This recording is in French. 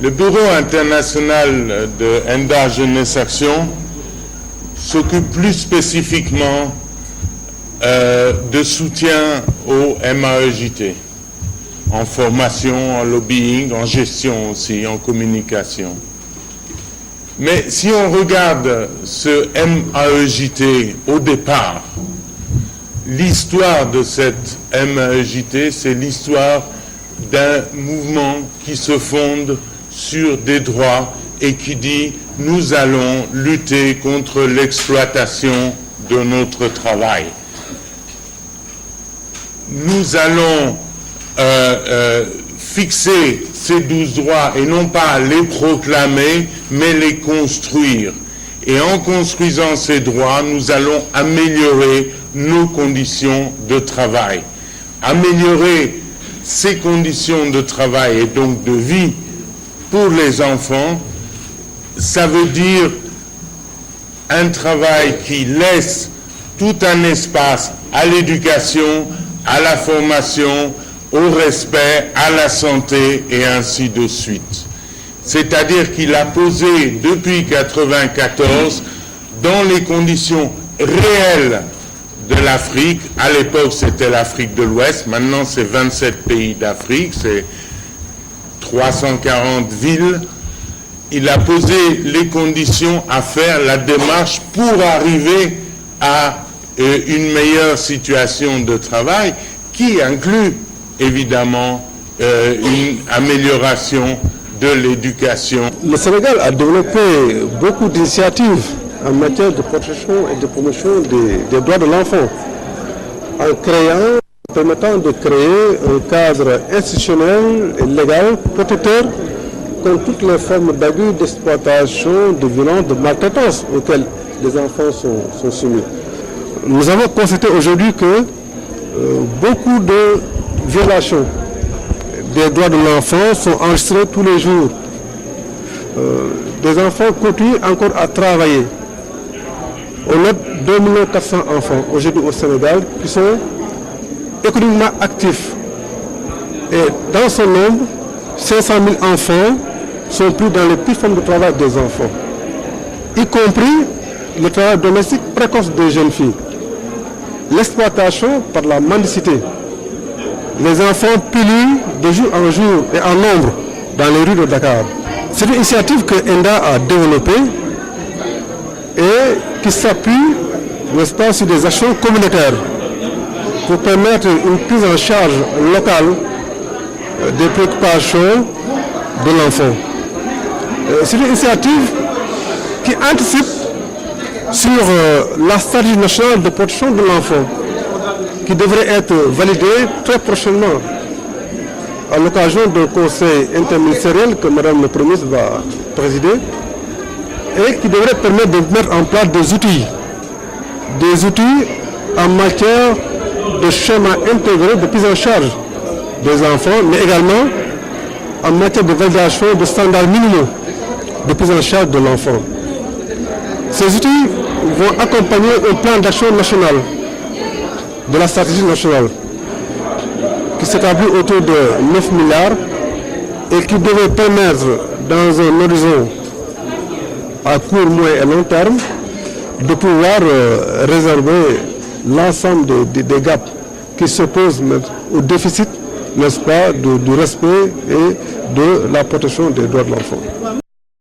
Le Bureau international de ENDA Jeunesse Action s'occupe plus spécifiquement de soutien au MAEJT, en formation, en lobbying, en gestion aussi, en communication. Mais si on regarde ce MAEJT au départ, l'histoire de cette MAEJT, c'est l'histoire d'un mouvement qui se fonde sur des droits et qui dit « nous allons lutter contre l'exploitation de notre travail ». Nous allons fixer ces 12 droits et non pas les proclamer, mais les construire. Et en construisant ces droits, nous allons améliorer nos conditions de travail. Améliorer ces conditions de travail et donc de vie pour les enfants, ça veut dire un travail qui laisse tout un espace à l'éducation, à la formation, au respect, à la santé et ainsi de suite. C'est-à-dire qu'il a posé depuis 1994 dans les conditions réelles de l'Afrique. À l'époque, c'était l'Afrique de l'Ouest. Maintenant, c'est 27 pays d'Afrique. C'est 340 villes. Il a posé les conditions à faire la démarche pour arriver à une meilleure situation de travail qui inclut évidemment une amélioration de l'éducation. Le Sénégal a développé beaucoup d'initiatives en matière de protection et de promotion des droits de l'enfant, en permettant de créer un cadre institutionnel et légal protecteur contre toutes les formes d'abus, d'exploitation, de violence, de maltraitance auxquelles les enfants sont soumis. Nous avons constaté aujourd'hui que beaucoup de violations des droits de l'enfant sont enregistrées tous les jours. Des enfants continuent encore à travailler. On note 2 400 000 enfants aujourd'hui au Sénégal qui sont économiquement actifs. Et dans ce nombre, 500 000 enfants sont pris dans les petites formes de travail des enfants, y compris le travail domestique précoce des jeunes filles. L'exploitation par la mendicité. Les enfants pullulent de jour en jour et en nombre dans les rues de Dakar. C'est une initiative que ENDA a développée et qui s'appuie, n'est-ce pas, sur des actions communautaires pour permettre une prise en charge locale des préoccupations de l'enfant. C'est une initiative qui anticipe sur la stratégie nationale de protection de l'enfant qui devrait être validée très prochainement à l'occasion d'un conseil interministériel que Madame le Premier ministre va présider et qui devrait permettre de mettre en place des outils en matière de schéma intégré de prise en charge des enfants, mais également en matière de validation de standards minimaux de prise en charge de l'enfant. Ces outils vont accompagner un plan d'action national de la stratégie nationale qui s'établit autour de 9 milliards et qui devrait permettre dans un horizon à court, moyen et long terme de pouvoir réserver l'ensemble des gaps qui s'opposent au déficit, n'est-ce pas, du respect et de la protection des droits de l'enfant.